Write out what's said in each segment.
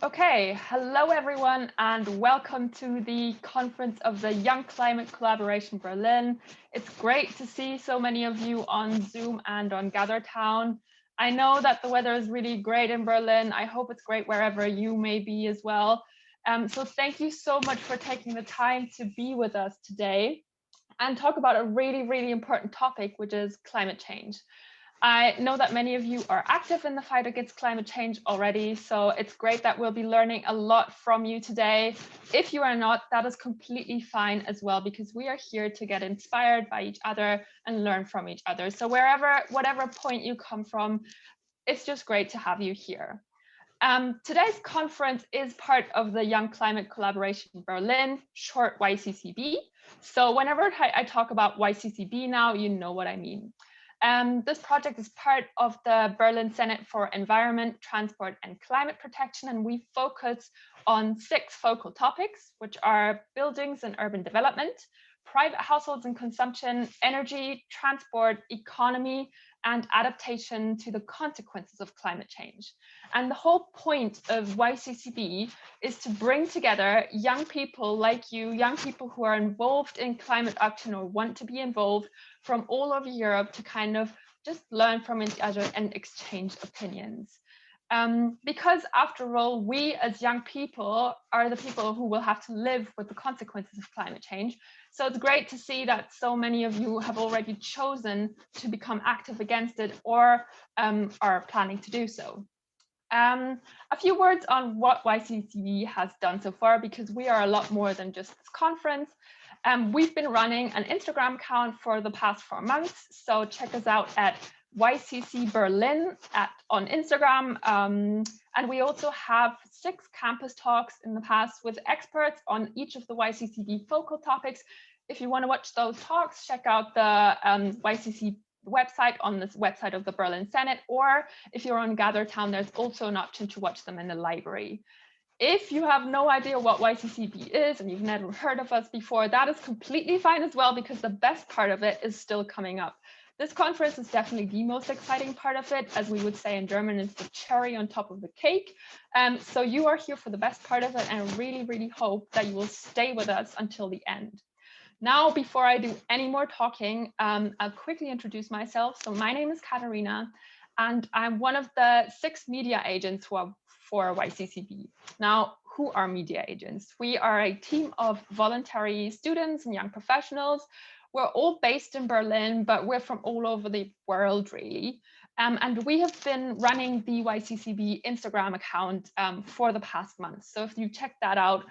Okay, hello everyone, and welcome to the conference of the Young Climate Collaboration Berlin. It's great to see so many of you on Zoom and on GatherTown. I know that the weather is really great in Berlin. I hope it's great wherever you may be as well. So thank you so much for taking the time to be with us today and talk about a really important topic, which is climate change. I know that many of you are active in the fight against climate change already, so it's great that we'll be learning a lot from you today. If you are not, that is completely fine as well, because we are here to get inspired by each other and learn from each other. So whatever point you come from, it's just great to have you here. Today's conference is part of the Young Climate Collaboration Berlin, short YCCB. So whenever I talk about YCCB now, you know what I mean. This project is part of the Berlin Senate for Environment, Transport and Climate Protection, and we focus on 6 focal topics, which are buildings and urban development, private households and consumption, energy, transport, economy, and adaptation to the consequences of climate change. And the whole point of YCCB is to bring together young people like you, young people who are involved in climate action or want to be involved from all over Europe to kind of just learn from each other and exchange opinions. Because after all, we as young people are the people who will have to live with the consequences of climate change. So it's great to see that so many of you have already chosen to become active against it or are planning to do so. A few words on what YCCB has done so far, because we are a lot more than just this conference. We've been running an Instagram account for the past 4 months, so check us out at YCC Berlin on Instagram. And we also have 6 campus talks in the past with experts on each of the YCCB focal topics. If you want to watch those talks, check out the YCC website on this website of the Berlin Senate, or if you're on GatherTown, there's also an option to watch them in the library. If you have no idea what YCCB is and you've never heard of us before, that is completely fine as well, because the best part of it is still coming up. This conference is definitely the most exciting part of it. As we would say in German, it's the cherry on top of the cake. So you are here for the best part of it, and I really hope that you will stay with us until the end. Now, before I do any more talking, I'll quickly introduce myself. So my name is Katarina, and I'm one of the 6 media agents who are for YCCB. Now, who are media agents? We are a team of voluntary students and young professionals. We're all based in Berlin, but we're from all over the world, really. And we have been running the YCCB Instagram account for the past month. So if you check that out,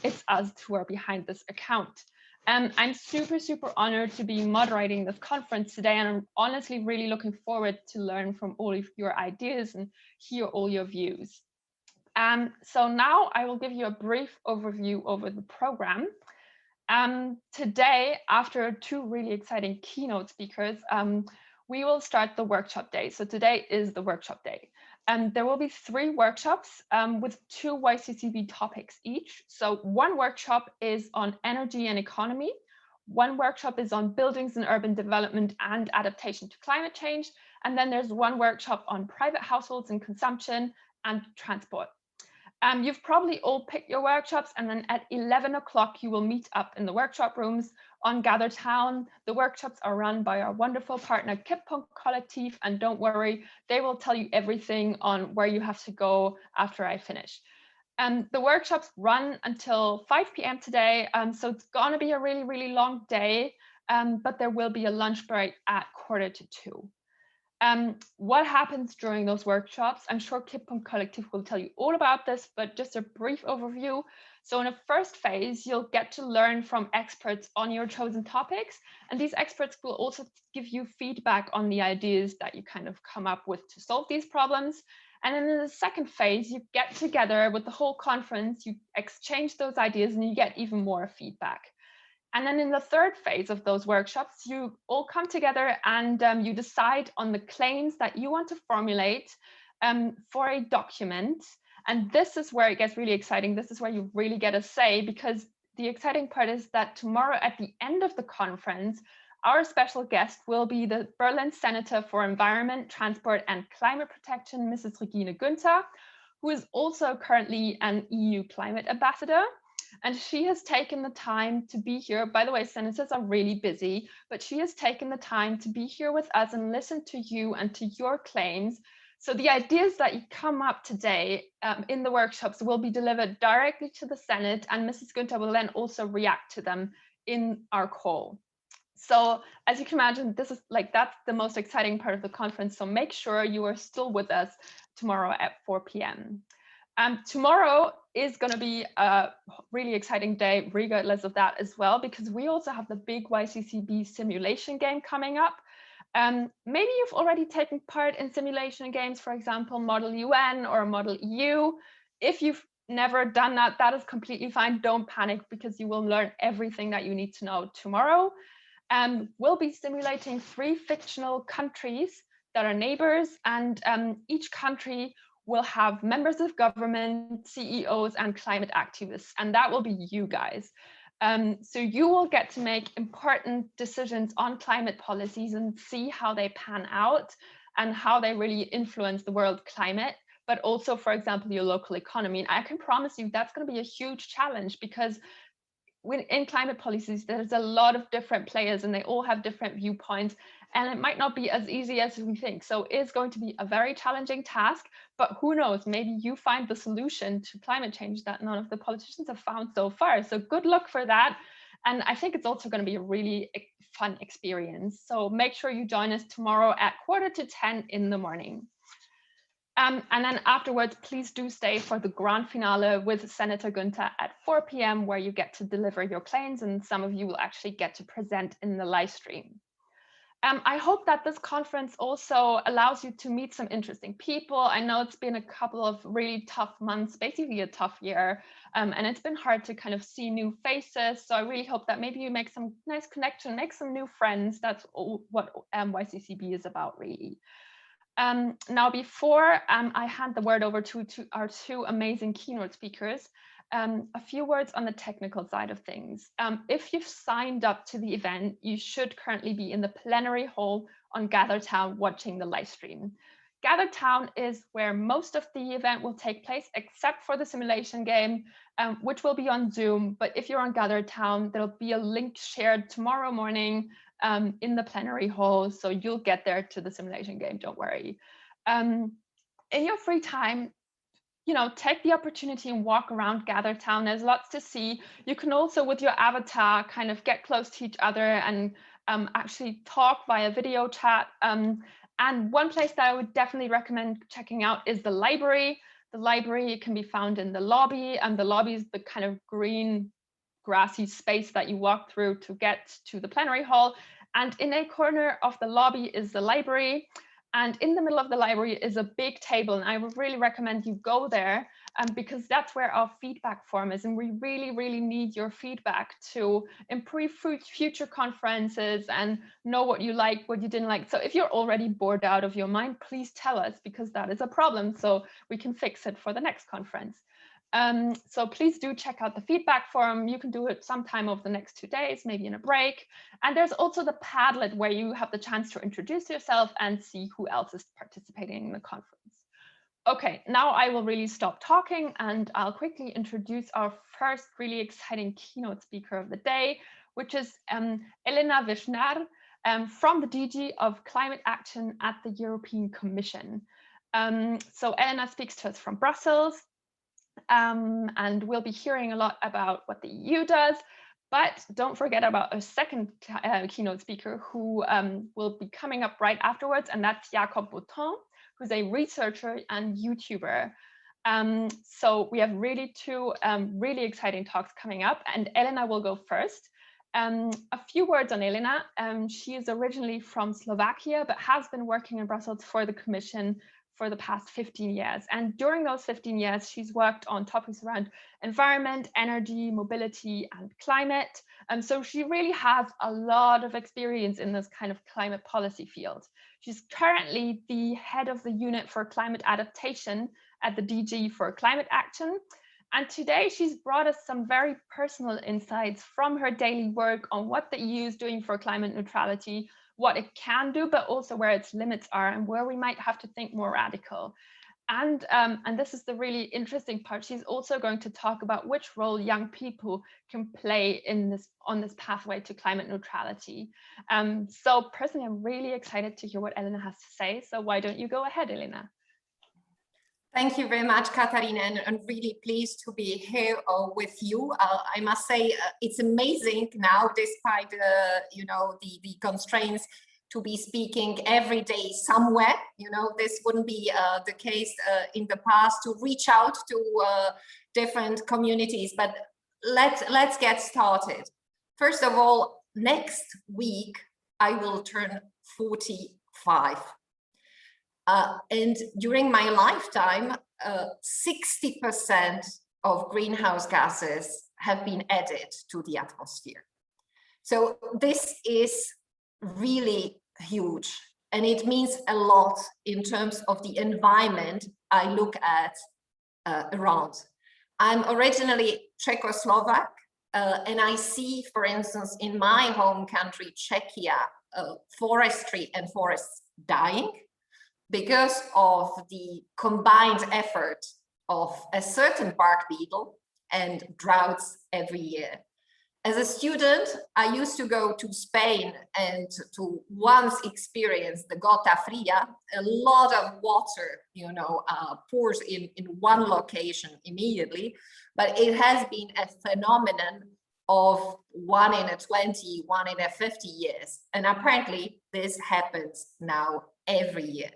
it's us who are behind this account. I'm super honored to be moderating this conference today, and I'm honestly really looking forward to learn from all of your ideas and hear all your views. So now I will give you a brief overview over the program. Today, after 2 really exciting keynote speakers, we will start the workshop day. So today is the workshop day. There will be 3 workshops with 2 YCCB topics each. So one workshop is on energy and economy. One workshop is on buildings and urban development and adaptation to climate change. And then there's one workshop on private households and consumption and transport. You've probably all picked your workshops, and then at 11 o'clock you will meet up in the workshop rooms on GatherTown. The workshops are run by our wonderful partner Kipppunkt Kollektiv, and don't worry, they will tell you everything on where you have to go after I finish. The workshops run until 5 p.m. today, so it's gonna be a really long day, but there will be a lunch break at 1:45. What happens during those workshops? I'm sure Kipppunkt Kollektiv will tell you all about this, but just a brief overview. So in a first phase, you'll get to learn from experts on your chosen topics, and these experts will also give you feedback on the ideas that you kind of come up with to solve these problems. And then in the second phase, you get together with the whole conference, you exchange those ideas, and you get even more feedback. And then in the third phase of those workshops, you all come together and you decide on the claims that you want to formulate for a document. And this is where it gets really exciting. This is where you really get a say, because the exciting part is that tomorrow at the end of the conference, our special guest will be the Berlin Senator for Environment, Transport and Climate Protection, Mrs. Regine Günther, who is also currently an EU climate ambassador. And she has taken the time to be here. By the way, senators are really busy, but she has taken the time to be here with us and listen to you and to your claims. So the ideas that you come up today in the workshops will be delivered directly to the Senate, and Mrs. Günther will then also react to them in our call. So as you can imagine, this is that's the most exciting part of the conference. So make sure you are still with us tomorrow at 4 p.m. Tomorrow is going to be a really exciting day, regardless of that as well, because we also have the big YCCB simulation game coming up. Maybe you've already taken part in simulation games, for example, Model UN or Model EU. If you've never done that, that is completely fine. Don't panic, because you will learn everything that you need to know tomorrow. We'll be simulating 3 fictional countries that are neighbors, and each country will have members of government, CEOs, and climate activists, and that will be you guys. So you will get to make important decisions on climate policies and see how they pan out and how they really influence the world climate, but also, for example, your local economy. And I can promise you that's going to be a huge challenge, because in climate policies, there's a lot of different players and they all have different viewpoints, and it might not be as easy as we think. So it's going to be a very challenging task, but who knows, maybe you find the solution to climate change that none of the politicians have found so far. So good luck for that. And I think it's also going to be a really fun experience. So make sure you join us tomorrow at 9:45 in the morning. And then afterwards, please do stay for the grand finale with Senator Günther at 4 p.m, where you get to deliver your claims, and some of you will actually get to present in the live stream. I hope that this conference also allows you to meet some interesting people. I know it's been a couple of really tough months, basically a tough year, and it's been hard to kind of see new faces. So I really hope that maybe you make some nice connection, make some new friends. That's all what YCCB is about, really. Now, before I hand the word over to our 2 amazing keynote speakers, a few words on the technical side of things. If you've signed up to the event, you should currently be in the plenary hall on GatherTown watching the live stream. GatherTown is where most of the event will take place, except for the simulation game, which will be on Zoom. But if you're on GatherTown, there'll be a link shared tomorrow morning in the plenary hall, so you'll get there to the simulation game, don't worry. In your free time, take the opportunity and walk around GatherTown. There's lots to see. You can also, with your avatar, kind of get close to each other and actually talk via video chat. And one place that I would definitely recommend checking out is the library. The library can be found in the lobby, and the lobby is the kind of green grassy space that you walk through to get to the plenary hall. And in a corner of the lobby is the library. And in the middle of the library is a big table. And I would really recommend you go there because that's where our feedback form is. And we really, really need your feedback to improve future conferences and know what you like, what you didn't like. So if you're already bored out of your mind, please tell us, because that is a problem. So we can fix it for the next conference. So please do check out the feedback form. You can do it sometime over the next 2 days, maybe in a break. And there's also the Padlet, where you have the chance to introduce yourself and see who else is participating in the conference. Okay, now I will really stop talking, and I'll quickly introduce our first really exciting keynote speaker of the day, which is Elena Vischner from the DG of Climate Action at the European Commission. So Elena speaks to us from Brussels. And we'll be hearing a lot about what the EU does, but don't forget about a second keynote speaker who will be coming up right afterwards, and that's Jacob Bouton, who's a researcher and YouTuber. So we have really 2 really exciting talks coming up, and Elena will go first. A few words on Elena. She is originally from Slovakia, but has been working in Brussels for the Commission for the past 15 years. And during those 15 years, she's worked on topics around environment, energy, mobility, and climate. And so she really has a lot of experience in this kind of climate policy field. She's currently the head of the unit for climate adaptation at the DG for Climate Action. And today she's brought us some very personal insights from her daily work on what the EU is doing for climate neutrality, what it can do, but also where its limits are and where we might have to think more radical. And this is the really interesting part. She's also going to talk about which role young people can play in on this pathway to climate neutrality. So personally, I'm really excited to hear what Elena has to say. So why don't you go ahead, Elena? Thank you very much, Katharina, and I'm really pleased to be here with you. I must say it's amazing now, despite the constraints, to be speaking every day somewhere. This wouldn't be the case in the past, to reach out to different communities. But let's get started. First of all, next week I will turn 45. And during my lifetime, 60% of greenhouse gases have been added to the atmosphere. So this is really huge, and it means a lot in terms of the environment I look at around. I'm originally Czechoslovak, and I see, for instance, in my home country, Czechia, forestry and forests dying because of the combined effort of a certain bark beetle and droughts every year. As a student, I used to go to Spain and to once experience the Gota Fria. A lot of water, pours in one location immediately, but it has been a phenomenon of 1 in 20, 1 in 50 years. And apparently this happens now every year.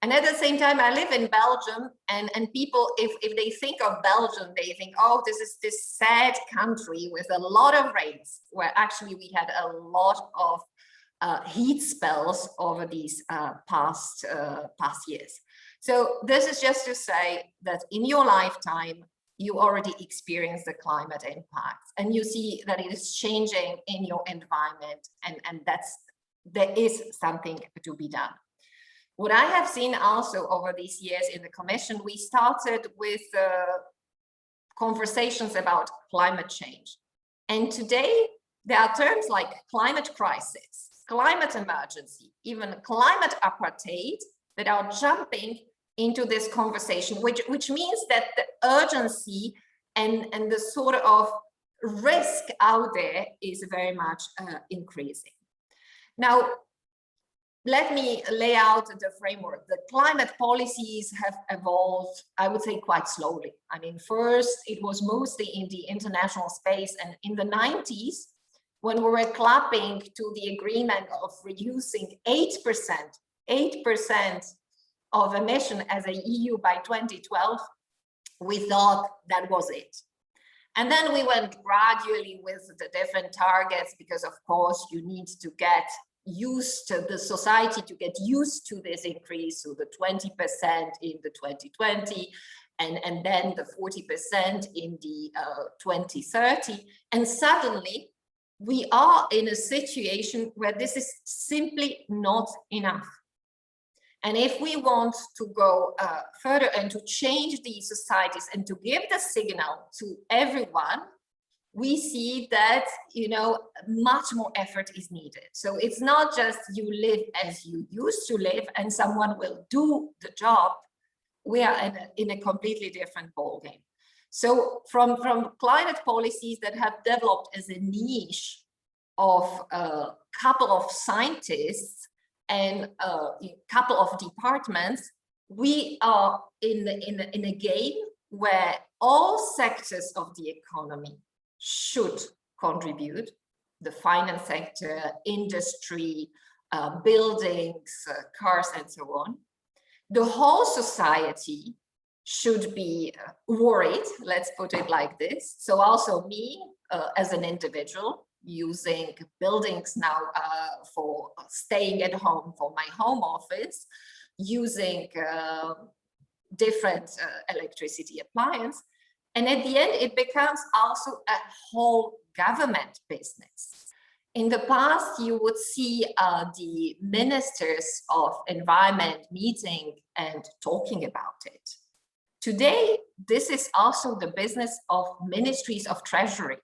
And at the same time, I live in Belgium, and people, if they think of Belgium, they think, oh, this is this sad country with a lot of rains, where actually we had a lot of heat spells over these past years. So this is just to say that in your lifetime, you already experience the climate impacts, and you see that it is changing in your environment, and there is something to be done. What I have seen also over these years in the Commission, we started with conversations about climate change. And today there are terms like climate crisis, climate emergency, even climate apartheid that are jumping into this conversation, which means that the urgency and the sort of risk out there is very much increasing. Now, let me lay out the framework. The climate policies have evolved, I would say, quite slowly. I mean, first, it was mostly in the international space, and in the 90s, when we were clapping to the agreement of reducing 8% of emission as a EU by 2012, we thought that was it. And then we went gradually with the different targets, because of course you need to get used to the society to get used to this increase, so the 20% in the 2020 and then the 40% in the 2030, and suddenly we are in a situation where this is simply not enough. And if we want to go further and to change these societies and to give the signal to everyone, we see that, much more effort is needed. So it's not just you live as you used to live and someone will do the job. We are in a completely different ballgame. So from climate policies that have developed as a niche of a couple of scientists and a couple of departments, we are in a game where all sectors of the economy should contribute: the finance sector, industry, buildings, cars, and so on. The whole society should be worried, let's put it like this. So also me as an individual, using buildings now for staying at home for my home office, using different electricity appliance. And at the end, it becomes also a whole government business. In the past, you would see the ministers of environment meeting and talking about it. Today, this is also the business of ministries of treasury,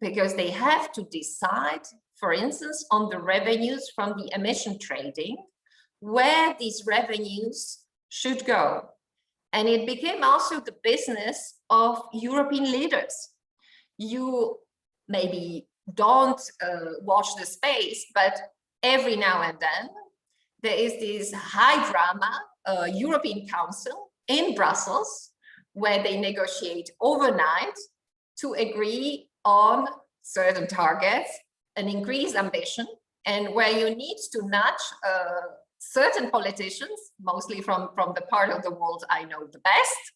because they have to decide, for instance, on the revenues from the emission trading, where these revenues should go. And it became also the business of European leaders. You maybe don't watch the space, but every now and then there is this high drama European Council in Brussels, where they negotiate overnight to agree on certain targets, an increased ambition, and where you need to nudge certain politicians, mostly from the part of the world I know the best,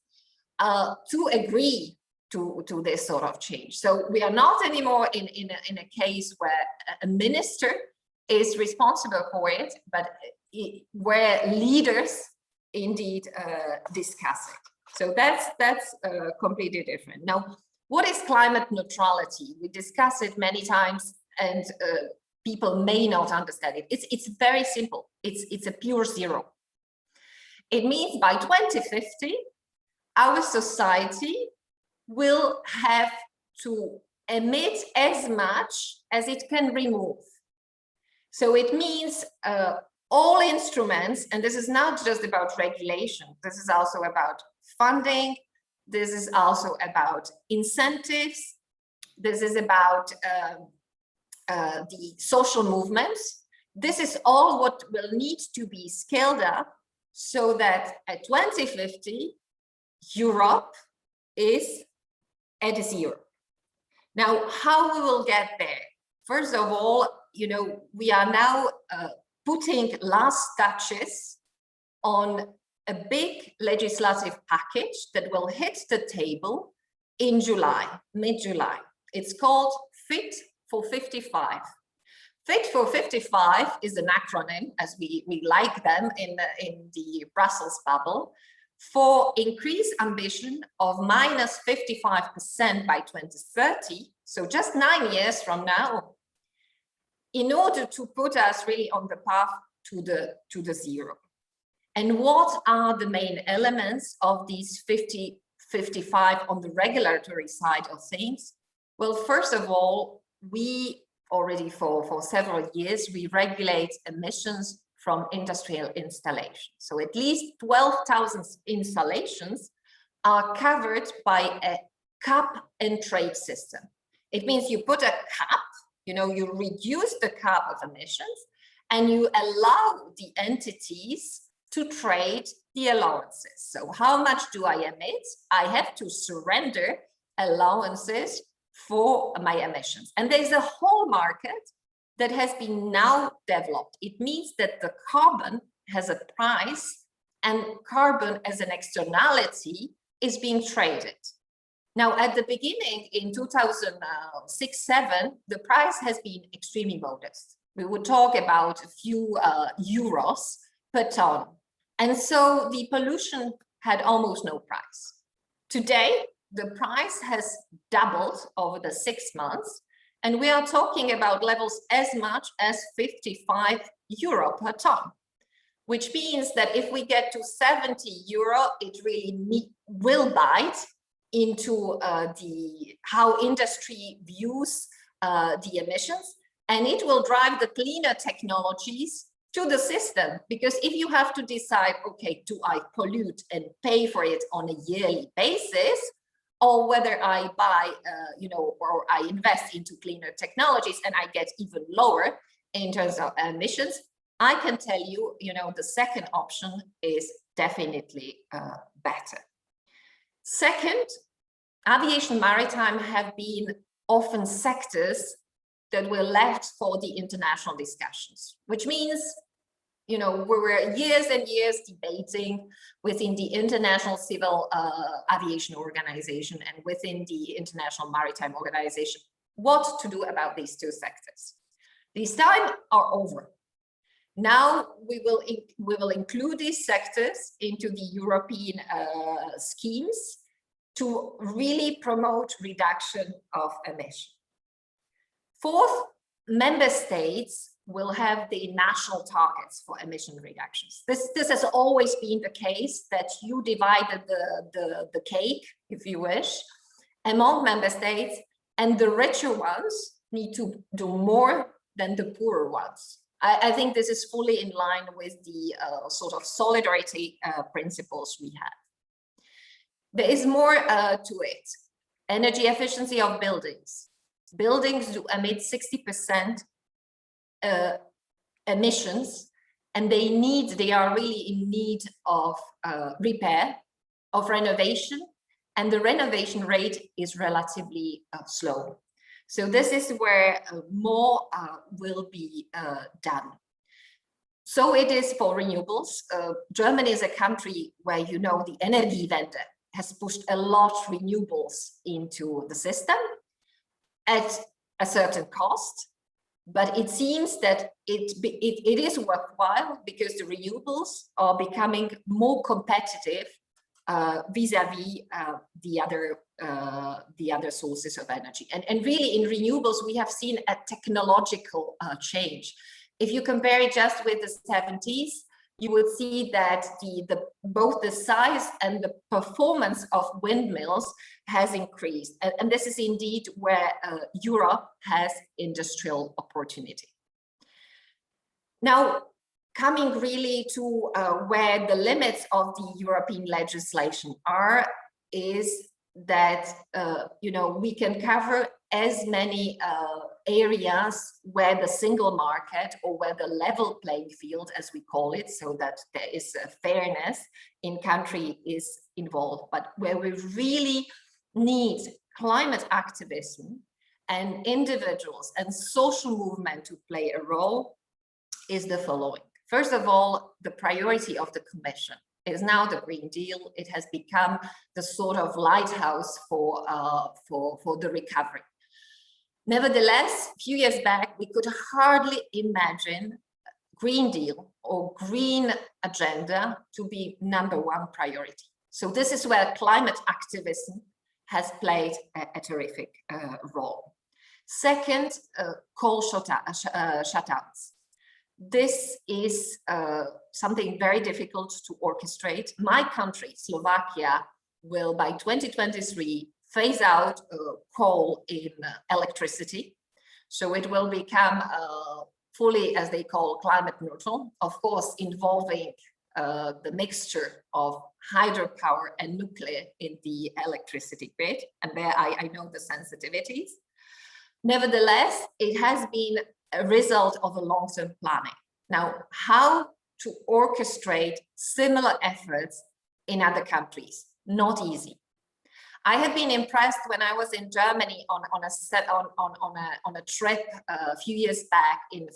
to agree to this sort of change. So we are not anymore in a case where a minister is responsible for it, but where leaders indeed discuss it. So that's completely different. Now, what is climate neutrality? We discuss it many times, and people may not understand it. It's very simple. It's a pure zero. It means by 2050, our society will have to emit as much as it can remove. So it means all instruments, and this is not just about regulation, this is also about funding, this is also about incentives, this is about the social movements. This is all what will need to be scaled up so that at 2050, Europe is at zero. Now, how we will get there? First of all, you know, we are now putting last touches on a big legislative package that will hit the table in July, mid-July. It's called Fit for 55. Fit for 55 is an acronym, as we like them in the Brussels bubble, for increased ambition of minus 55% by 2030, so just 9 years from now, in order to put us really on the path to the zero. And what are the main elements of these 55 on the regulatory side of things? Well, first of all, we already for several years, we regulate emissions from industrial installations. So at least 12,000 installations are covered by a cap and trade system. It means you put a cap, you know, you reduce the cap of emissions and you allow the entities to trade the allowances. So how much do I emit? I have to surrender allowances for my emissions. And there's a whole market that has been now developed. It means that the carbon has a price and carbon as an externality is being traded. Now, at the beginning in 2006-07, the price has been extremely modest. We would talk about a few euros per ton. And so the pollution had almost no price. Today, the price has doubled over the 6 months, and we are talking about levels as much as 55 euro per ton, which means that if we get to 70 euro, it really will bite into how industry views the emissions, and it will drive the cleaner technologies to the system. Because if you have to decide, okay, do I pollute and pay for it on a yearly basis, or whether I buy, you know, or I invest into cleaner technologies and I get even lower in terms of emissions, I can tell you, you know, the second option is definitely better. Second, aviation maritime have been often sectors that were left for the international discussions, which means, you know, we were years and years debating within the International Civil Aviation Organization and within the International Maritime Organization what to do about these two sectors. These times are over. Now we will include these sectors into the European schemes to really promote reduction of emissions. Fourth, member states will have the national targets for emission reductions. This has always been the case, that you divided the cake, if you wish, among member states, and the richer ones need to do more than the poorer ones. I think this is fully in line with the sort of solidarity principles we have. There is more to it. Energy efficiency of buildings. Buildings do emit 60% emissions, and they are really in need of repair, of renovation, and the renovation rate is relatively slow. So this is where more will be done. So it is for renewables. Germany is a country where, you know, the Energiewende has pushed a lot of renewables into the system at a certain cost. But it seems that it is worthwhile because the renewables are becoming more competitive vis-a-vis the other sources of energy. And really in renewables, we have seen a technological change. If you compare it just with the 70s, you would see that both the size and the performance of windmills has increased. And this is indeed where Europe has industrial opportunity. Now, coming really to where the limits of the European legislation are, is that you know, we can cover as many areas where the single market, or where the level playing field, as we call it, so that there is a fairness in country is involved, but where we really need climate activism and individuals and social movement to play a role is the following. First of all, the priority of the Commission is now the Green Deal. It has become the sort of lighthouse for the recovery. Nevertheless, a few years back, we could hardly imagine Green Deal or green agenda to be #1 priority. So this is where climate activism has played a terrific role. Second, coal shutdowns. This is something very difficult to orchestrate. My country, Slovakia, will by 2023 phase out coal in electricity. So it will become fully, as they call, climate neutral, of course, involving the mixture of hydropower and nuclear in the electricity grid. And there I know the sensitivities. Nevertheless, it has been a result of a long-term planning. Now, how to orchestrate similar efforts in other countries? Not easy. I have been impressed when I was in Germany on a trip a few years back in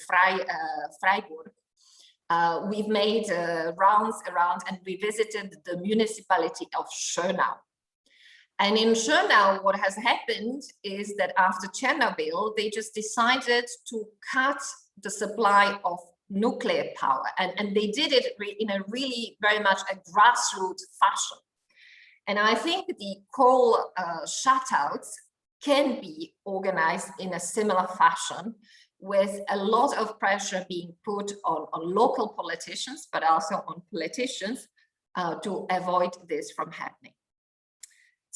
Freiburg. We've made rounds around and we visited the municipality of Schönau. And in Schönau, what has happened is that after Chernobyl, they just decided to cut the supply of nuclear power. And they did it in a really very much a grassroots fashion. And I think the coal shutouts can be organized in a similar fashion, with a lot of pressure being put on local politicians, but also on politicians to avoid this from happening.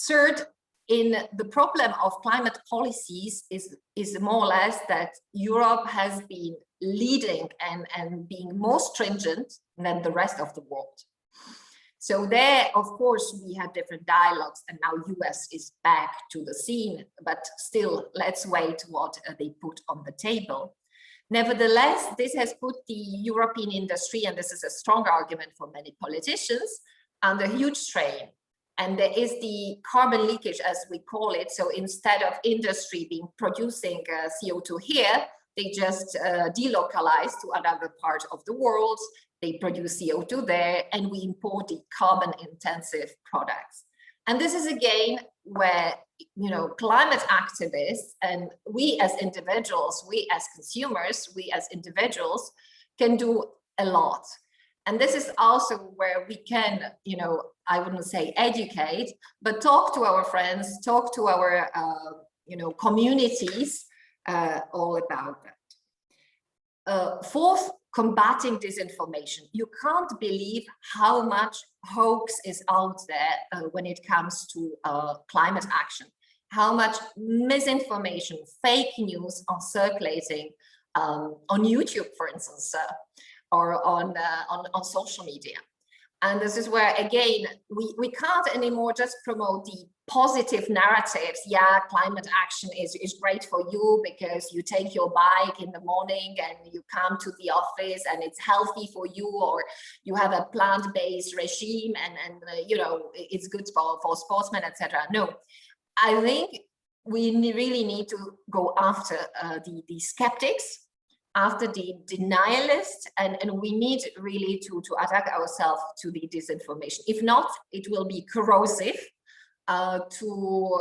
Third, in the problem of climate policies is more or less that Europe has been leading and being more stringent than the rest of the world. So there, of course, we have different dialogues, and now US is back to the scene, but still, let's wait what they put on the table. Nevertheless, this has put the European industry, and this is a strong argument for many politicians, under huge strain. And there is the carbon leakage, as we call it. So instead of industry being producing CO2 here, they just delocalize to another part of the world. They produce CO2 there, and we import the carbon-intensive products. And this is again where, you know, climate activists and we as individuals, we as consumers, we as individuals can do a lot. And this is also where we can, you know, I wouldn't say educate, but talk to our friends, talk to our, you know, communities all about that. Fourth, combating disinformation. You can't believe how much hoax is out there when it comes to climate action, how much misinformation, fake news are circulating on YouTube, for instance, or on social media. And this is where, again, we can't anymore just promote the positive narratives. Yeah, climate action is great for you because you take your bike in the morning and you come to the office and it's healthy for you, or you have a plant-based regime and you know, it's good for sportsmen, etc. No, I think we really need to go after the skeptics, after the denialists, and we need really to attack ourselves to the disinformation. If not, it will be corrosive to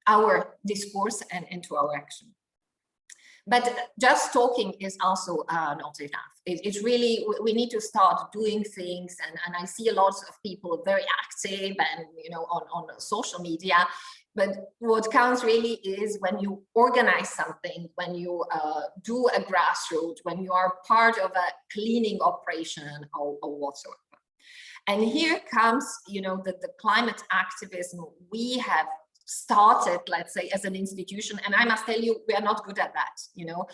our discourse and to our action. But just talking is also not enough. It's really, we need to start doing things, and I see a lot of people very active and, you know, on social media. But what counts really is when you organize something, when you do a grassroots, when you are part of a cleaning operation or whatsoever. And here comes, you know, the climate activism we have started, let's say, as an institution. And I must tell you, we are not good at that. You know,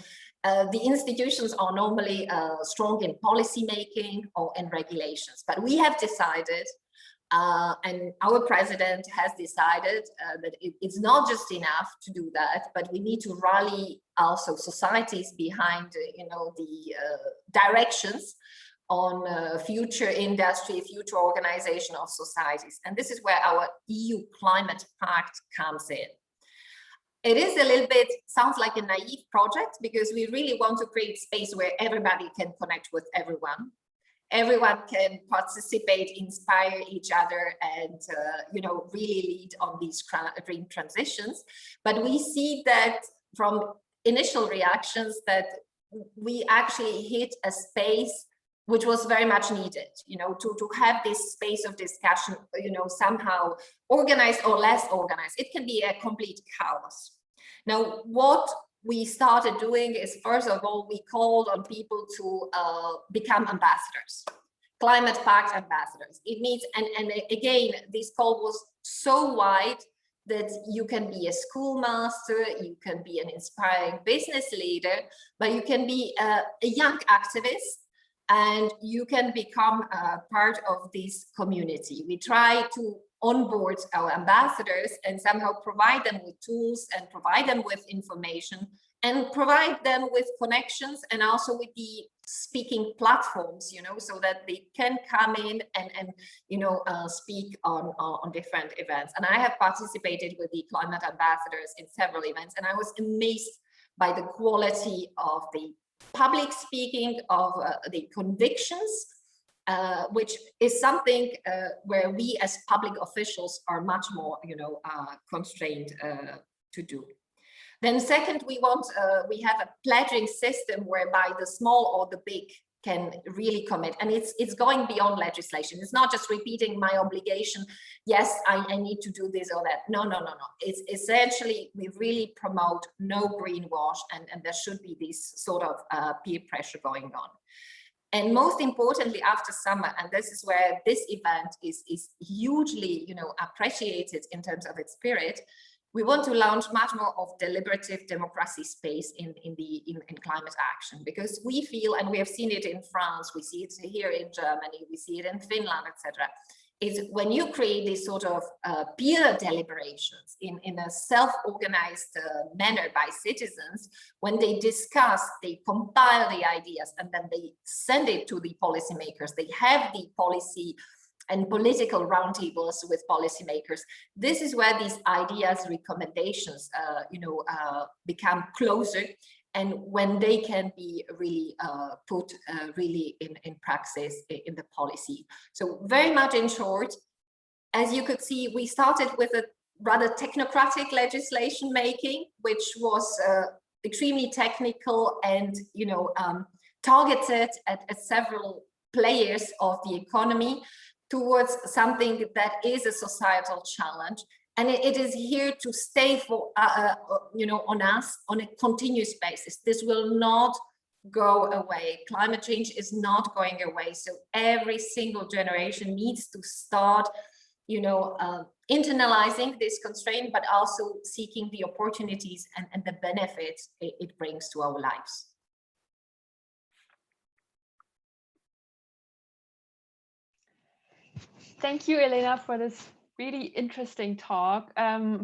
the institutions are normally strong in policy making or in regulations, but we have decided, and our president has decided that it's not just enough to do that, but we need to rally also societies behind, you know, the directions on future industry, future organization of societies. And this is where our EU Climate Pact comes in. It is a little bit, sounds like a naive project, because we really want to create space where everybody can connect with everyone. Everyone can participate, inspire each other, and you know, really lead on these green transitions. But we see that from initial reactions that we actually hit a space which was very much needed, you know, to have this space of discussion, you know, somehow organized or less organized. It can be a complete chaos. Now, what we started doing is, first of all, we called on people to become ambassadors, Climate Pact ambassadors. It means, and again, this call was so wide that you can be a schoolmaster, you can be an inspiring business leader, but you can be a young activist, and you can become part of this community. We try to onboard our ambassadors and somehow provide them with tools and provide them with information and provide them with connections, and also with the speaking platforms, you know, so that they can come in and you know, speak on different events. And I have participated with the climate ambassadors in several events, and I was amazed by the quality of the public speaking, of the convictions, which is something where we as public officials are much more, you know, constrained to do. Then second, we have a pledging system whereby the small or the big can really commit, and it's going beyond legislation. It's not just repeating my obligation. Yes, I need to do this or that. No. It's essentially, we really promote no greenwash, and there should be this sort of peer pressure going on. And most importantly, after summer, and this is where this event is hugely, you know, appreciated in terms of its spirit, we want to launch much more of deliberative democracy space in climate action, because we feel, and we have seen it in France, we see it here in Germany, we see it in Finland, etc., is when you create these sort of peer deliberations in a self-organized manner by citizens, when they discuss, they compile the ideas, and then they send it to the policymakers. They have the policy and political roundtables with policymakers. This is where these ideas, recommendations, you know, become closer, and when they can be really put really in praxis in the policy. So very much in short, as you could see, we started with a rather technocratic legislation making, which was extremely technical and, you know, targeted at several players of the economy, towards something that is a societal challenge, and it is here to stay for you know, on us on a continuous basis. This will not go away. Climate change is not going away. So every single generation needs to start, you know, internalizing this constraint, but also seeking the opportunities and the benefits it brings to our lives. Thank you, Elena, for this really interesting talk.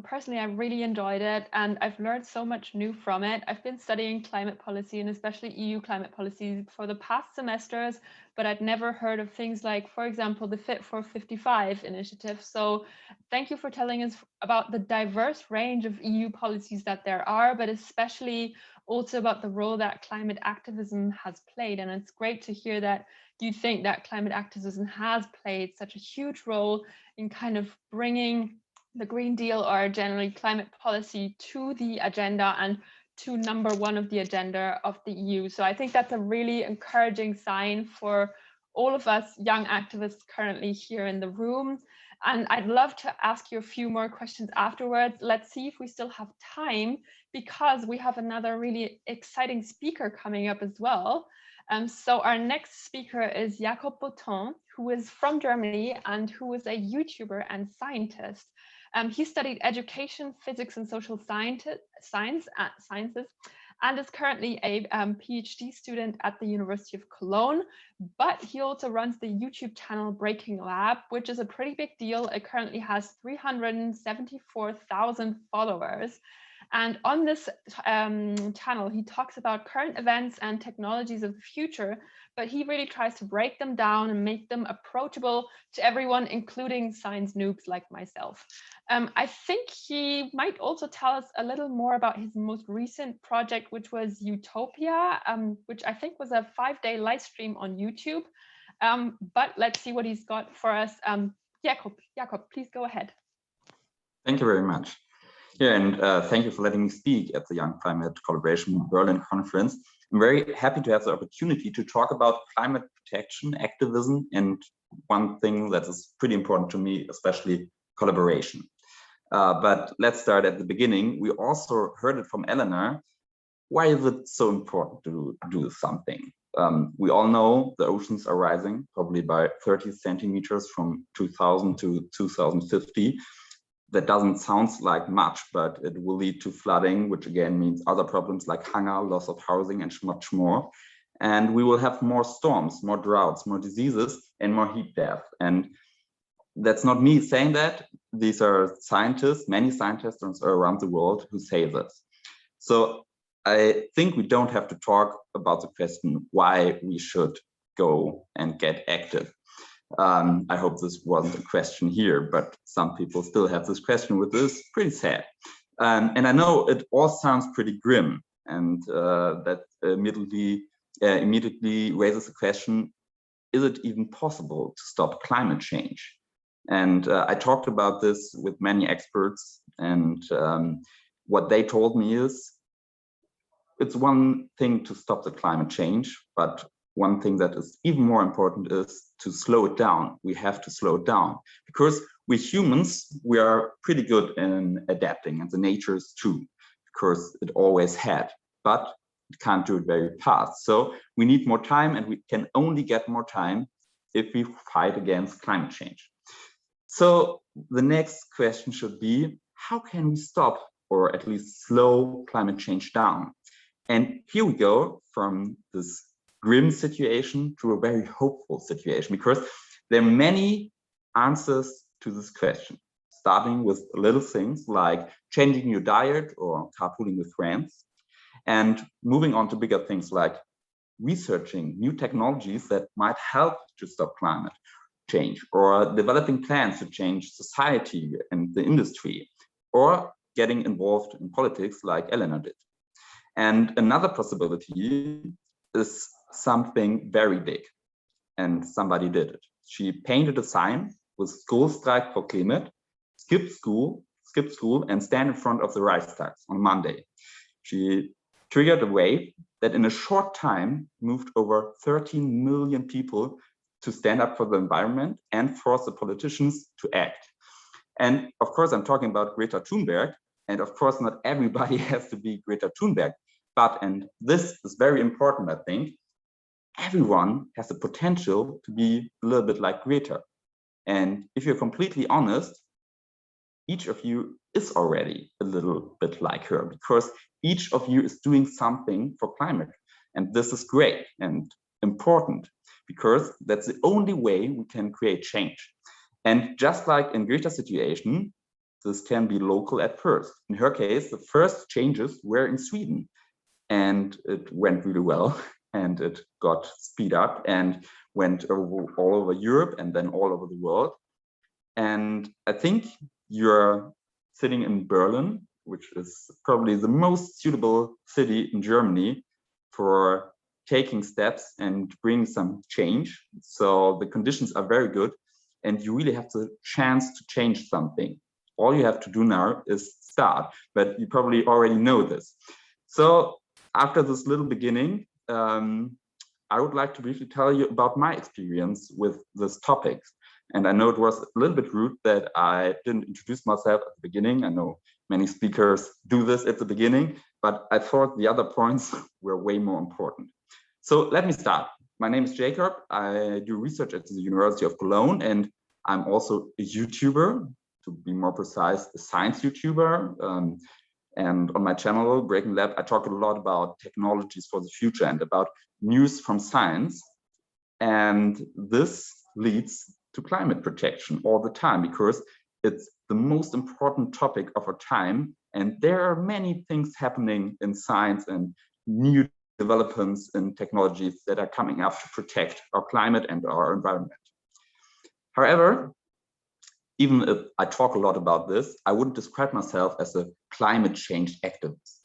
Personally, I really enjoyed it and I've learned so much new from it. I've been studying climate policy and especially EU climate policy for the past semesters, but I'd never heard of things like, for example, the Fit for 55 initiative. So thank you for telling us about the diverse range of EU policies that there are, but especially also about the role that climate activism has played. And it's great to hear that you think that climate activism has played such a huge role in kind of bringing the Green Deal or generally climate policy to the agenda and to #1 of the agenda of the EU. So I think that's a really encouraging sign for all of us young activists currently here in the room. And I'd love to ask you a few more questions afterwards. Let's see if we still have time, because we have another really exciting speaker coming up as well. So our next speaker is Jakob Botton, who is from Germany and who is a YouTuber and scientist. He studied education, physics, and social sciences, and is currently a PhD student at the University of Cologne. But he also runs the YouTube channel Breaking Lab, which is a pretty big deal. It currently has 374,000 followers. And on this channel, he talks about current events and technologies of the future, but he really tries to break them down and make them approachable to everyone, including science noobs like myself. I think he might also tell us a little more about his most recent project, which was Utopia, which I think was a 5-day live stream on YouTube. But let's see what he's got for us. Jakob, please go ahead. Thank you very much. Yeah, and thank you for letting me speak at the Young Climate Collaboration Berlin conference. I'm very happy to have the opportunity to talk about climate protection, activism, and one thing that is pretty important to me, especially collaboration. But let's start at the beginning. We also heard it from Eleanor. Why is it so important to do something? We all know the oceans are rising, probably by 30 centimeters from 2000 to 2050. That doesn't sound like much, but it will lead to flooding, which again means other problems like hunger, loss of housing, and much more. And we will have more storms, more droughts, more diseases, and more heat death. And that's not me saying that. These are scientists, many scientists around the world who say this. So I think we don't have to talk about the question why we should go and get active. I hope this wasn't a question here, but some people still have this question, which is pretty sad. And I know it all sounds pretty grim, and that immediately raises the question, is it even possible to stop climate change? And I talked about this with many experts, and what they told me is, it's one thing to stop the climate change, but one thing that is even more important is to slow it down. We have to slow it down because we humans, we are pretty good in adapting, and the nature is too, because it always had, but it can't do it very fast. So we need more time, and we can only get more time if we fight against climate change. So the next question should be, how can we stop or at least slow climate change down? And here we go from this grim situation to a very hopeful situation, because there are many answers to this question, starting with little things like changing your diet or carpooling with friends, and moving on to bigger things like researching new technologies that might help to stop climate change, or developing plans to change society and the industry, or getting involved in politics like Eleanor did. And another possibility is something very big, and somebody did it. She painted a sign with "School Strike for Climate," skip school, and stand in front of the Reichstag on Monday. She triggered a wave that in a short time moved over 13 million people to stand up for the environment and force the politicians to act. And of course, I'm talking about Greta Thunberg, and of course, not everybody has to be Greta Thunberg, but, and this is very important, I think, everyone has the potential to be a little bit like Greta. And if you're completely honest, each of you is already a little bit like her, because each of you is doing something for climate. And this is great and important, because that's the only way we can create change. And just like in Greta's situation, this can be local at first. In her case, the first changes were in Sweden, and it went really well, and it got speed up and went all over Europe and then all over the world. And I think you're sitting in Berlin, which is probably the most suitable city in Germany for taking steps and bringing some change. So the conditions are very good, and you really have the chance to change something. All you have to do now is start, but you probably already know this. So after this little beginning, I would like to briefly tell you about my experience with this topic. And I know it was a little bit rude that I didn't introduce myself at the beginning. I know many speakers do this at the beginning, but I thought the other points were way more important. So let me start. My name is Jacob. I do research at the University of Cologne, and I'm also a YouTuber, to be more precise, a science YouTuber. And on my channel, Breaking Lab, I talk a lot about technologies for the future and about news from science. And this leads to climate protection all the time, because it's the most important topic of our time. And there are many things happening in science and new developments in technologies that are coming up to protect our climate and our environment. However, even if I talk a lot about this, I wouldn't describe myself as a climate change activist.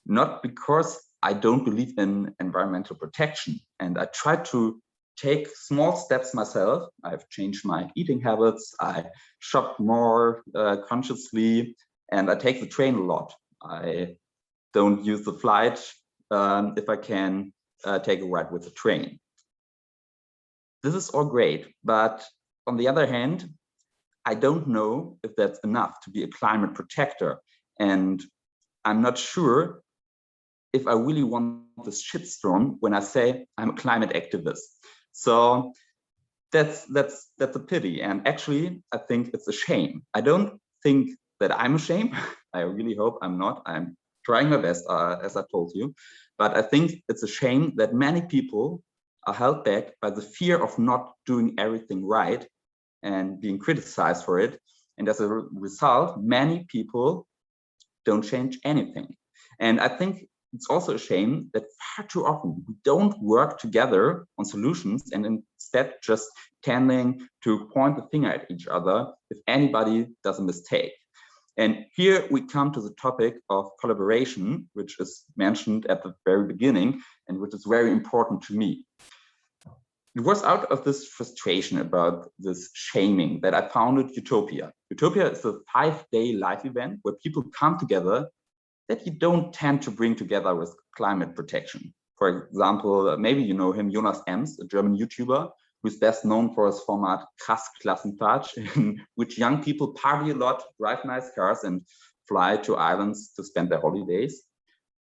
Not because I don't believe in environmental protection, and I try to take small steps myself. I've changed my eating habits, I shop more consciously, and I take the train a lot. I don't use the flight if I can take a ride with the train. This is all great, but on the other hand, I don't know if that's enough to be a climate protector. And I'm not sure if I really want this shitstorm when I say I'm a climate activist. So that's a pity. And actually, I think it's a shame. I don't think that I'm ashamed. I really hope I'm not. I'm trying my best, as I told you. But I think it's a shame that many people are held back by the fear of not doing everything right and being criticized for it. And as a result, many people don't change anything. And I think it's also a shame that far too often we don't work together on solutions, and instead just tending to point the finger at each other if anybody does a mistake. And here we come to the topic of collaboration, which is mentioned at the very beginning and which is very important to me. It was out of this frustration about this shaming that I founded Utopia. Utopia is a 5-day live event where people come together that you don't tend to bring together with climate protection. For example, maybe you know him, Jonas Ems, a German YouTuber, who's best known for his format Krass Klassenfahrt, in which young people party a lot, drive nice cars, and fly to islands to spend their holidays.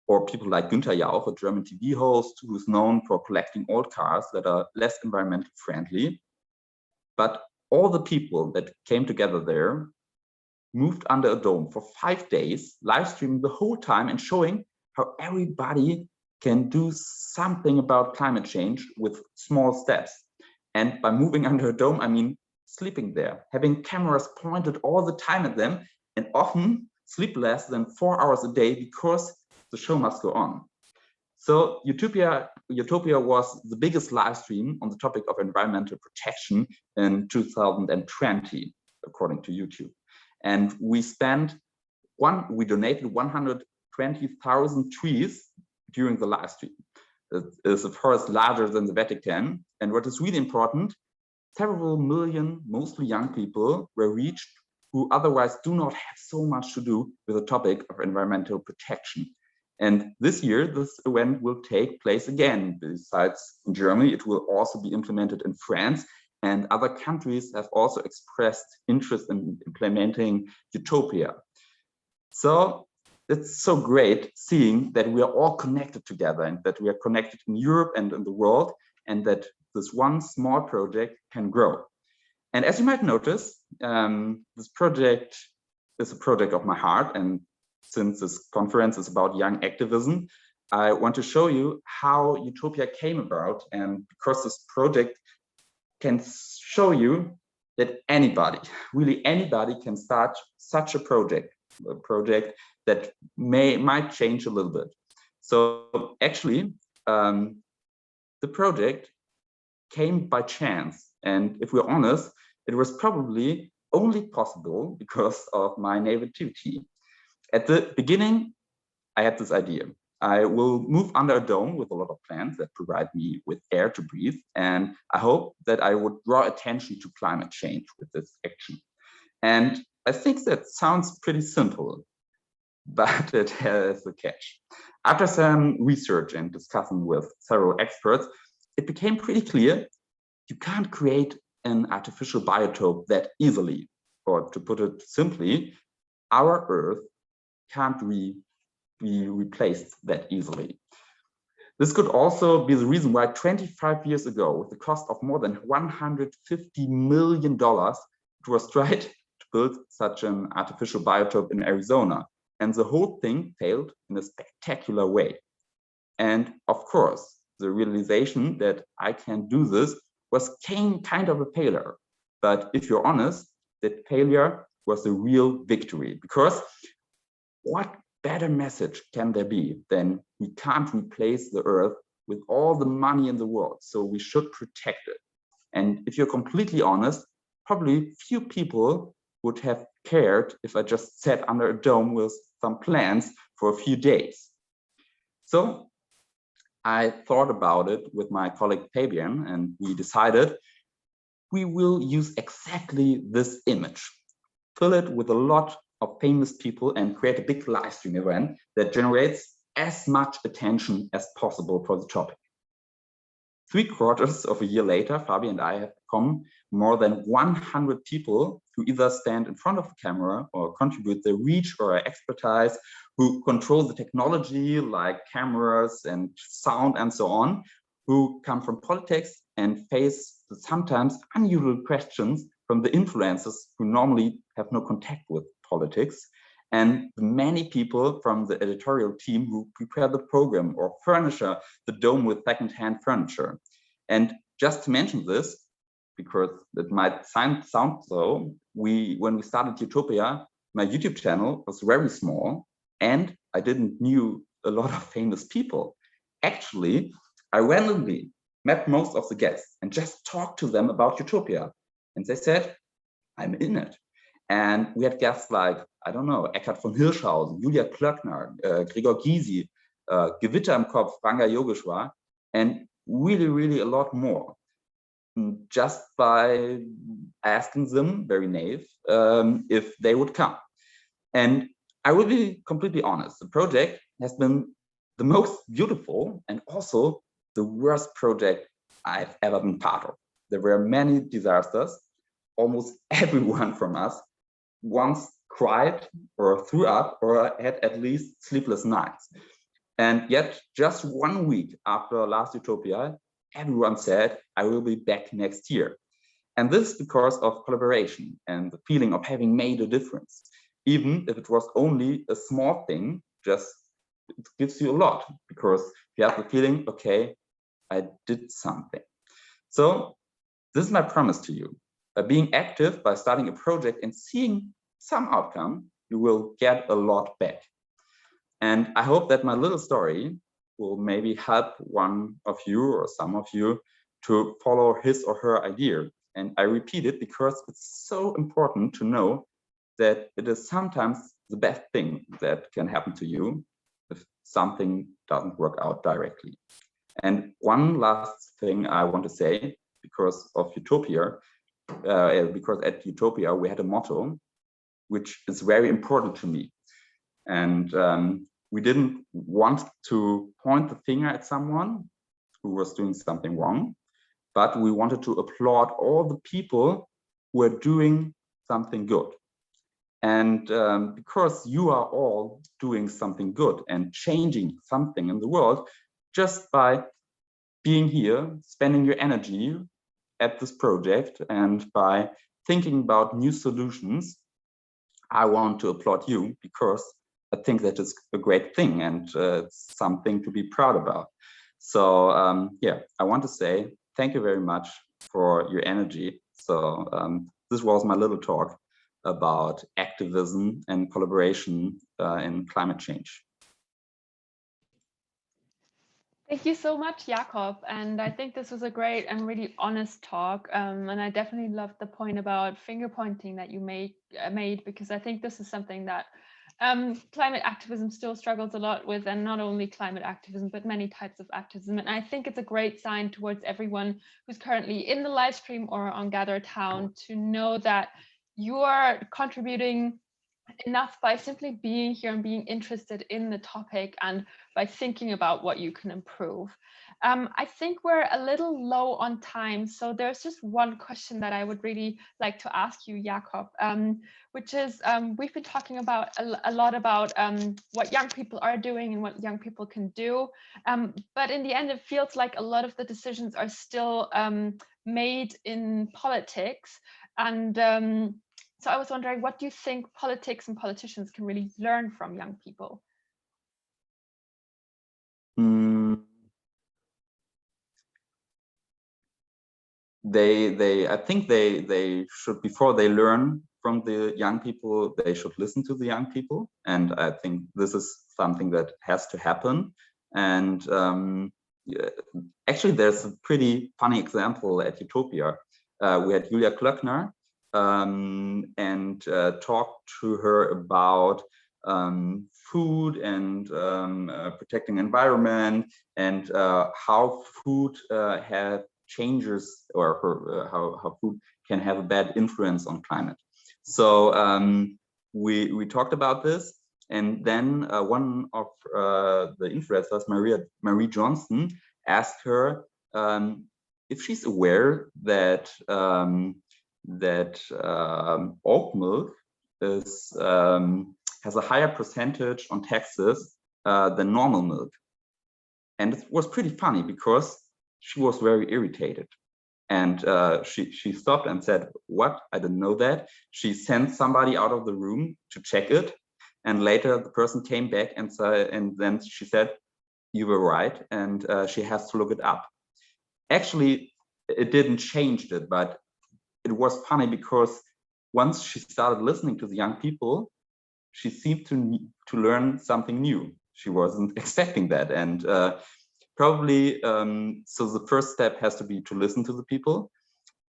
Or people like Günther Jauch, a German TV host who's known for collecting old cars that are less environmentally friendly. But all the people that came together there moved under a dome for 5 days, live streaming the whole time and showing how everybody can do something about climate change with small steps. And by moving under a dome, I mean sleeping there, having cameras pointed all the time at them, and often sleep less than 4 hours a day because the show must go on. So Utopia was the biggest live stream on the topic of environmental protection in 2020, according to YouTube. And we donated 120,000 trees during the live stream. It is of course larger than the Vatican. And what is really important, several million, mostly young people were reached who otherwise do not have so much to do with the topic of environmental protection. And this year, this event will take place again. Besides in Germany, it will also be implemented in France, and other countries have also expressed interest in implementing Utopia. So it's so great seeing that we are all connected together, and that we are connected in Europe and in the world, and that this one small project can grow. And as you might notice, this project is a project of my heart. And since this conference is about young activism, I want to show you how Utopia came about. And because this project can show you that anybody, really anybody, can start such a project that might change a little bit. So actually, the project came by chance, and if we're honest, it was probably only possible because of my naivety. At the beginning, I had this idea. I will move under a dome with a lot of plants that provide me with air to breathe, and I hope that I would draw attention to climate change with this action. And I think that sounds pretty simple, but it has a catch. After some research and discussing with several experts, it became pretty clear you can't create an artificial biotope that easily. Or to put it simply, our Earth can't be replaced that easily. This could also be the reason why 25 years ago, with the cost of more than $150 million, it was tried to build such an artificial biotope in Arizona. And the whole thing failed in a spectacular way. And of course, the realization that I can do this was kind of a failure. But if you're honest, that failure was a real victory, because what better message can there be than we can't replace the Earth with all the money in the world, so we should protect it. And if you're completely honest, probably few people would have cared if I just sat under a dome with some plants for a few days. So I thought about it with my colleague Fabian, and we decided we will use exactly this image, fill it with a lot of famous people, and create a big live stream event that generates as much attention as possible for the topic. 3/4 of a year later, Fabi and I have become more than 100 people who either stand in front of the camera or contribute their reach or expertise, who control the technology like cameras and sound and so on, who come from politics and face the sometimes unusual questions from the influencers who normally have no contact with politics, and the many people from the editorial team who prepare the program or furnish the dome with second-hand furniture. And just to mention this, because it might sound so, when we started Utopia, my YouTube channel was very small and I didn't knew a lot of famous people. Actually, I randomly met most of the guests and just talked to them about Utopia. And they said, I'm in it. And we had guests like, I don't know, Eckhard von Hirschhausen, Julia Klöckner, Gregor Gysi, Gewitter im Kopf, Ranga Yogeshwar, and really a lot more. Just by asking them, very naive, if they would come. And I will be completely honest, the project has been the most beautiful and also the worst project I've ever been part of. There were many disasters. Almost everyone from us once cried or threw up or had at least sleepless nights. And yet just 1 week after last Utopia, everyone said, I will be back next year. And this is because of collaboration and the feeling of having made a difference. Even if it was only a small thing, just it gives you a lot, because you have the feeling, okay, I did something. So this is my promise to you. By being active, by starting a project and seeing some outcome, you will get a lot back. And I hope that my little story will maybe help one of you or some of you to follow his or her idea. And I repeat it because it's so important to know that it is sometimes the best thing that can happen to you if something doesn't work out directly. And one last thing I want to say, because of Utopia, because at Utopia we had a motto which is very important to me. And we didn't want to point the finger at someone who was doing something wrong, but we wanted to applaud all the people who are doing something good. And because you are all doing something good and changing something in the world, just by being here, spending your energy at this project, and by thinking about new solutions, I want to applaud you, because I think that is a great thing and it's something to be proud about. So yeah, I want to say thank you very much for your energy. So this was my little talk about activism and collaboration in climate change. Thank you so much, Jakob. And I think this was a great and really honest talk. And I definitely loved the point about finger pointing that you made, because I think this is something that climate activism still struggles a lot with, and not only climate activism, but many types of activism. And I think it's a great sign towards everyone who's currently in the live stream or on Gather Town to know that you are contributing enough by simply being here and being interested in the topic, and by thinking about what you can improve. I think we're a little low on time, so there's just one question that I would really like to ask you, Jakob, which is, we've been talking about a lot about what young people are doing and what young people can do, but in the end it feels like a lot of the decisions are still made in politics. And so I was wondering, what do you think politics and politicians can really learn from young people? I think they should, before they learn from the young people, they should listen to the young people. And I think this is something that has to happen. And yeah, actually, there's a pretty funny example at Utopia. We had Julia Klöckner, and talked to her about food and protecting environment, and how food have changes, or how food can have a bad influence on climate. So we talked about this, and then one of the influencers, Marie Johnson, asked her if she's aware that oat milk has a higher percentage on taxes than normal milk. And it was pretty funny because she was very irritated. And she stopped and said, "What? I didn't know that." She sent somebody out of the room to check it. And later the person came back and then she said, "You were right," and she has to look it up. Actually, it didn't change it, but it was funny because once she started listening to the young people, she seemed to learn something new. She wasn't expecting that. And probably, so the first step has to be to listen to the people.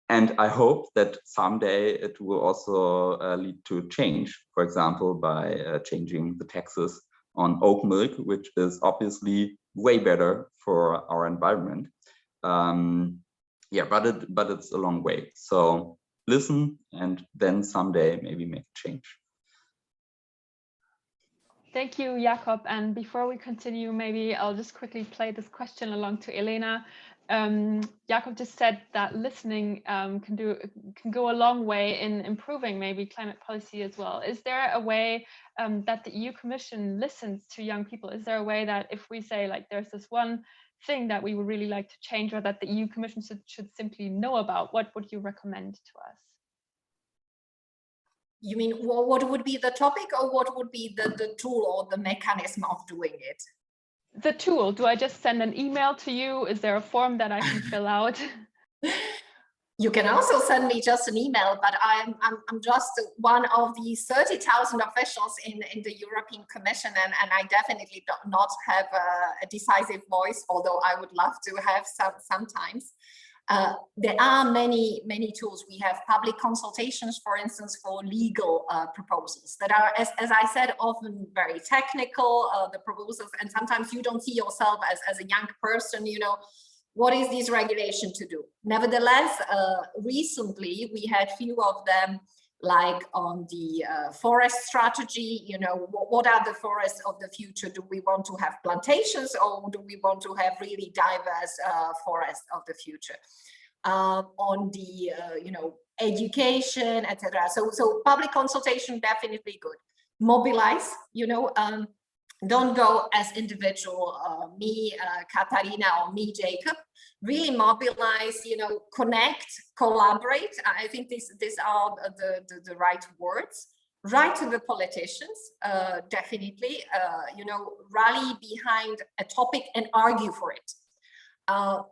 And I hope that someday it will also lead to change, for example, by changing the taxes on oat milk, which is obviously way better for our environment. Yeah, but it's a long way. So listen, and then someday maybe make a change. Thank you, Jakob. And before we continue, maybe I'll just quickly play this question along to Elena. Jakob just said that listening can go a long way in improving maybe climate policy as well. Is there a way that the EU Commission listens to young people? Is there a way that if we say, like, there's this one thing that we would really like to change, or that the EU Commission should simply know about, what would you recommend to us? You mean what would be the topic, or what would be the tool or the mechanism of doing it? The tool. Do I just send an email to you? Is there a form that I can fill out? You can also send me just an email, but I'm just one of the 30,000 officials in the European Commission, and I definitely do not have a decisive voice, although I would love to have sometimes. There are many tools. We have public consultations, for instance, for legal proposals that are, as I said, often very technical, the proposals, and sometimes you don't see yourself as a young person, you know, what is this regulation to do? Nevertheless, recently we had few of them, like on the forest strategy, you know, what are the forests of the future? Do we want to have plantations, or do we want to have really diverse forests of the future? On the, you know, education, etc. So public consultation, definitely good. Mobilize, you know, don't go as individual, me, Katarina, or me, Jacob. Really mobilize, you know, connect, collaborate. I think these are the right words. Write to the politicians, definitely, you know, rally behind a topic and argue for it.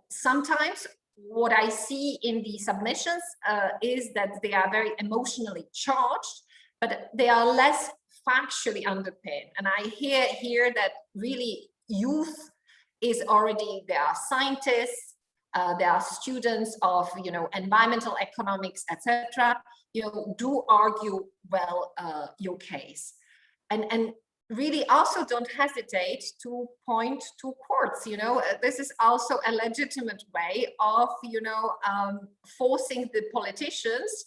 Sometimes what I see in the submissions is that they are very emotionally charged, but they are less factually underpinned. And I hear here that really youth is already, there are scientists, there are students of, you know, environmental economics, etc. You know, do argue well your case, and really also don't hesitate to point to courts. You know, this is also a legitimate way of, you know, forcing the politicians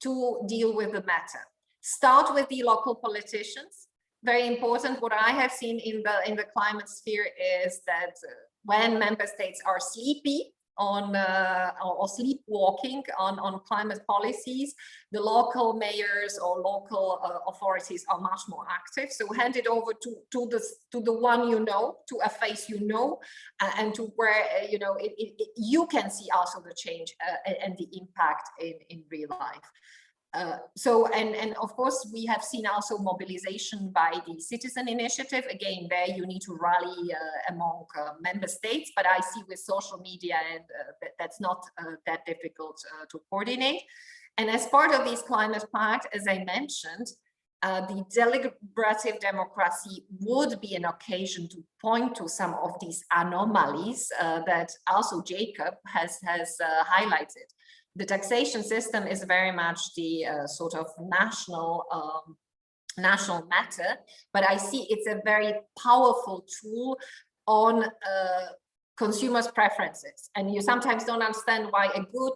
to deal with the matter. Start with the local politicians. Very important. What I have seen in the climate sphere is that when member states are sleepy on or sleepwalking on climate policies, the local mayors or local authorities are much more active. So hand it over to the one you know, to a face you know, and to where you know you can see also the change and the impact in real life. So, and of course, we have seen also mobilization by the citizen initiative. Again, there you need to rally among member states, but I see with social media and that's not that difficult to coordinate. And as part of this climate pact, as I mentioned, the deliberative democracy would be an occasion to point to some of these anomalies that also Jacob has highlighted. The taxation system is very much the sort of national matter, but I see it's a very powerful tool on consumers' preferences. And you sometimes don't understand why a good,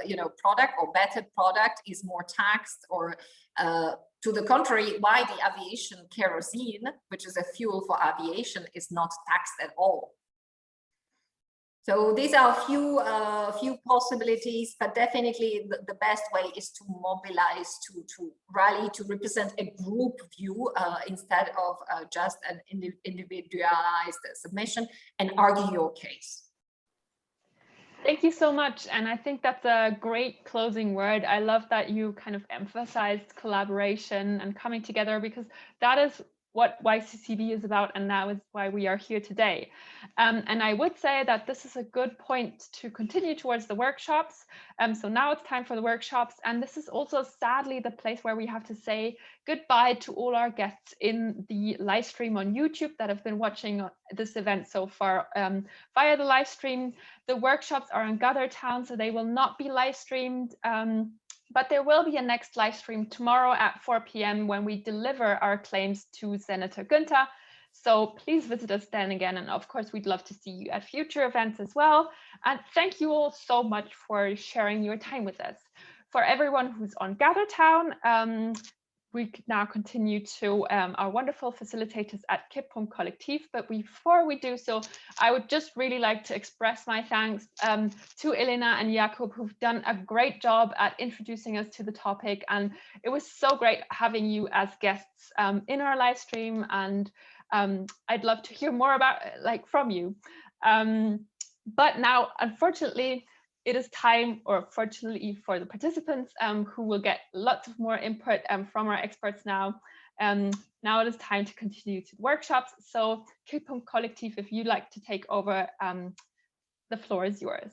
you know, product or better product is more taxed, or to the contrary, why the aviation kerosene, which is a fuel for aviation, is not taxed at all. So these are a few possibilities, but definitely the best way is to mobilize, to rally, to represent a group view instead of just an individualized submission, and argue your case. Thank you so much. And I think that's a great closing word. I love that you kind of emphasized collaboration and coming together, because that is what YCCB is about, and that is why we are here today. And I would say that this is a good point to continue towards the workshops. So now it's time for the workshops, and this is also sadly the place where we have to say goodbye to all our guests in the live stream on YouTube that have been watching this event so far via the live stream. The workshops are in Gathertown, so they will not be live streamed. But there will be a next live stream tomorrow at 4 p.m. when we deliver our claims to Senator Günther. So please visit us then again. And of course, we'd love to see you at future events as well. And thank you all so much for sharing your time with us. For everyone who's on Gathertown, we now continue to our wonderful facilitators at Kipppunkt Kollektiv. But before we do so, I would just really like to express my thanks to Elena and Jakob, who've done a great job at introducing us to the topic. And it was so great having you as guests in our live stream. And I'd love to hear more about from you. But now, unfortunately, it is time, or fortunately for the participants who will get lots of more input from our experts now. Now it is time to continue to the workshops. So Kipppunkt Kollektiv, if you'd like to take over, the floor is yours.